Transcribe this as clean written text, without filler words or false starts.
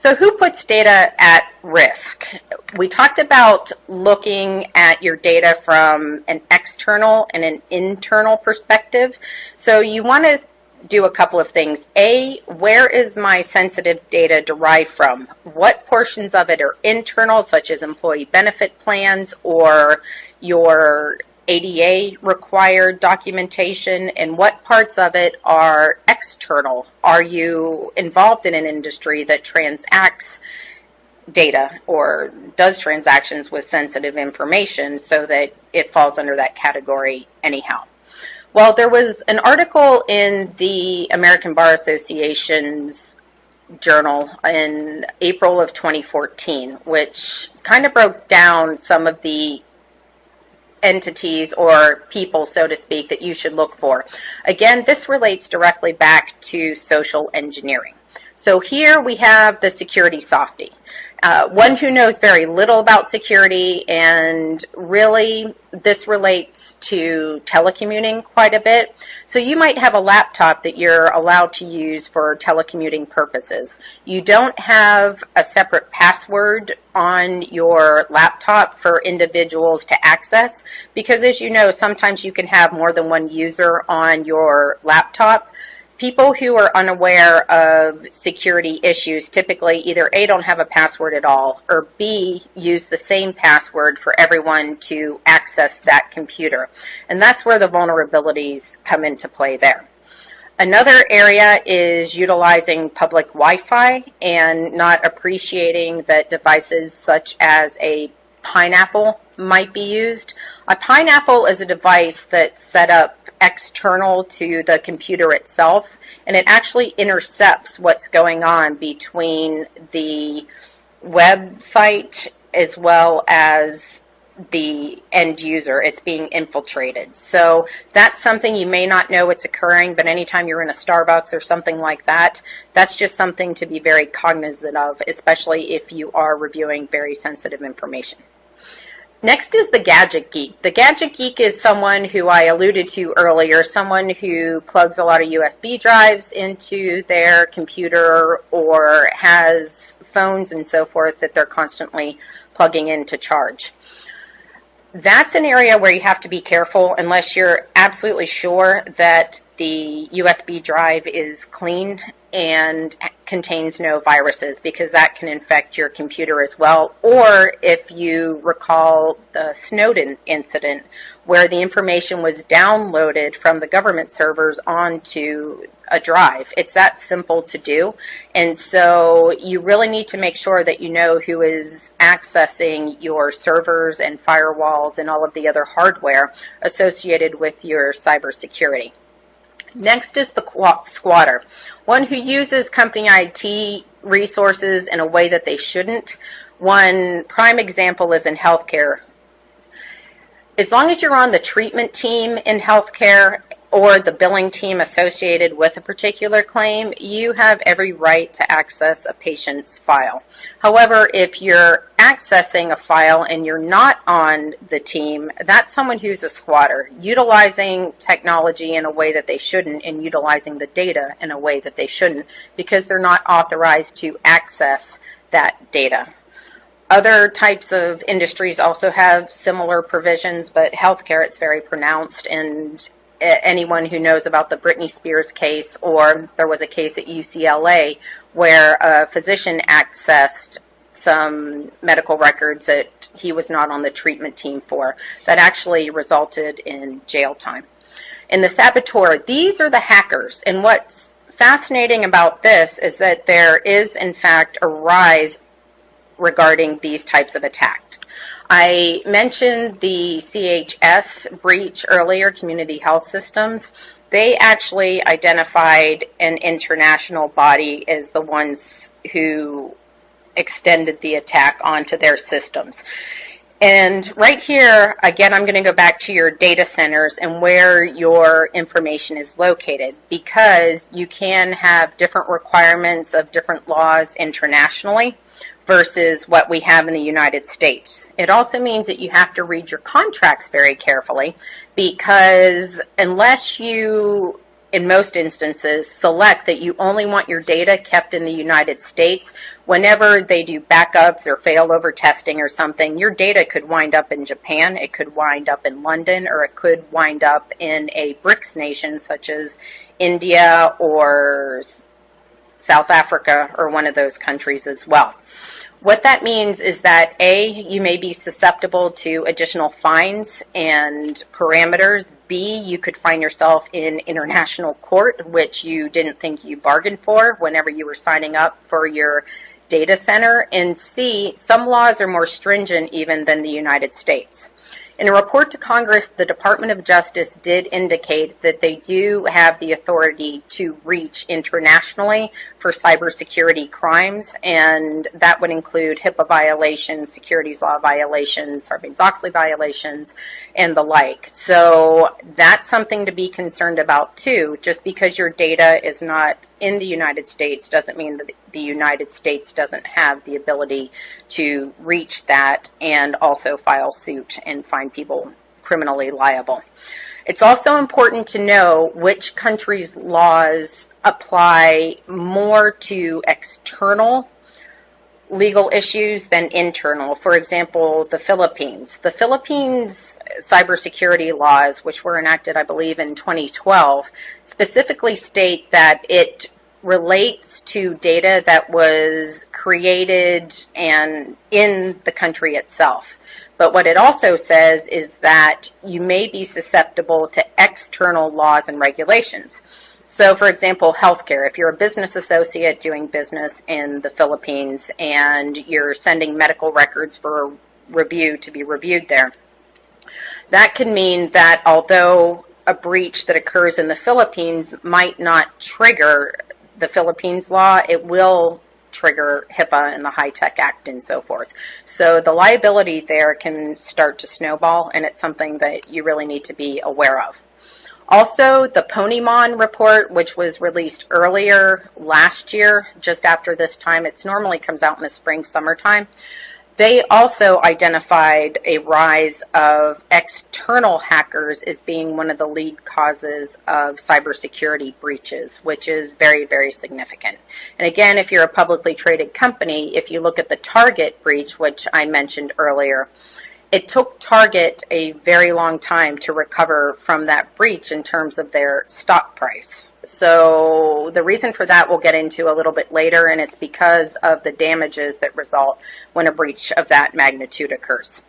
So who puts data at risk? We talked about looking at your data from an external and an internal perspective. So you want to do a couple of things. A, where is my sensitive data derived from? What portions of it are internal, such as employee benefit plans or your ADA required documentation, and what parts of it are external? Are you involved in an industry that transacts data or does transactions with sensitive information so that it falls under that category anyhow? Well, there was an article in the American Bar Association's journal in April of 2014, which kind of broke down some of the entities or people, so to speak, that you should look for. Again, this relates directly back to social engineering. So here we have the security softie, one who knows very little about security, and really this relates to telecommuting quite a bit. So you might have a laptop that you're allowed to use for telecommuting purposes. You don't have a separate password on your laptop for individuals to access, because as you know, sometimes you can have more than one user on your laptop. People who are unaware of security issues typically either A, don't have a password at all, or B, use the same password for everyone to access that computer. And that's where the vulnerabilities come into play there. Another area is utilizing public Wi-Fi and not appreciating that devices such as a pineapple might be used. A pineapple is a device that's set up external to the computer itself, and it actually intercepts what's going on between the website as well as the end user. It's being infiltrated. So that's something you may not know it's occurring, but anytime you're in a Starbucks or something like that, that's just something to be very cognizant of, especially if you are reviewing very sensitive information. Next is the Gadget Geek. The Gadget Geek is someone who I alluded to earlier, someone who plugs a lot of USB drives into their computer or has phones and so forth that they're constantly plugging in to charge. That's an area where you have to be careful unless you're absolutely sure that the USB drive is clean and contains no viruses, because that can infect your computer as well. Or if you recall the Snowden incident, where the information was downloaded from the government servers onto a drive. It's that simple to do. And so you really need to make sure that you know who is accessing your servers and firewalls and all of the other hardware associated with your cybersecurity. Next is the squatter, one who uses company IT resources in a way that they shouldn't. One prime example is in healthcare. As long as you're on the treatment team in healthcare or the billing team associated with a particular claim, you have every right to access a patient's file. However, if you're accessing a file and you're not on the team, that's someone who's a squatter, utilizing technology in a way that they shouldn't and utilizing the data in a way that they shouldn't, because they're not authorized to access that data. Other types of industries also have similar provisions, but healthcare, it's very pronounced. And anyone who knows about the Britney Spears case, or there was a case at UCLA where a physician accessed some medical records that he was not on the treatment team for, that actually resulted in jail time. And the saboteur, these are the hackers. And what's fascinating about this is that there is, in fact, a rise regarding these types of attacks. I mentioned the CHS breach earlier, Community Health Systems. They actually identified an international body as the ones who extended the attack onto their systems. And right here, again, I'm going to go back to your data centers and where your information is located, because you can have different requirements of different laws internationally versus what we have in the United States. It also means that you have to read your contracts very carefully, because unless you in most instances, select that you only want your data kept in the United States. Whenever they do backups or failover testing or something, your data could wind up in Japan, it could wind up in London, or it could wind up in a BRICS nation such as India or South Africa or one of those countries as well. What that means is that A, you may be susceptible to additional fines and parameters. B, you could find yourself in international court, which you didn't think you bargained for whenever you were signing up for your data center. And C, some laws are more stringent even than the United States. In a report to Congress, the Department of Justice did indicate that they do have the authority to reach internationally for cybersecurity crimes, and that would include HIPAA violations, securities law violations, Sarbanes-Oxley violations, and the like. So that's something to be concerned about too. Just because your data is not in the United States doesn't mean that the United States doesn't have the ability to reach that and also file suit and find people criminally liable. It's also important to know which countries' laws apply more to external legal issues than internal. For example, the Philippines. The Philippines cybersecurity laws, which were enacted, I believe, in 2012, specifically state that it relates to data that was created and in the country itself. But what it also says is that you may be susceptible to external laws and regulations. So, for example, healthcare. If you're a business associate doing business in the Philippines and you're sending medical records for a review to be reviewed there, that could mean that although a breach that occurs in the Philippines might not trigger the Philippines law, it will trigger HIPAA and the HITECH Act and so forth. So the liability there can start to snowball, and it's something that you really need to be aware of. Also, the Ponymon report, which was released earlier last year, just after this time, it normally comes out in the spring, summertime. They also identified a rise of external hackers as being one of the lead causes of cybersecurity breaches, which is very, very significant. And again, if you're a publicly traded company, if you look at the Target breach, which I mentioned earlier, it took Target a very long time to recover from that breach in terms of their stock price. So the reason for that we'll get into a little bit later, and it's because of the damages that result when a breach of that magnitude occurs.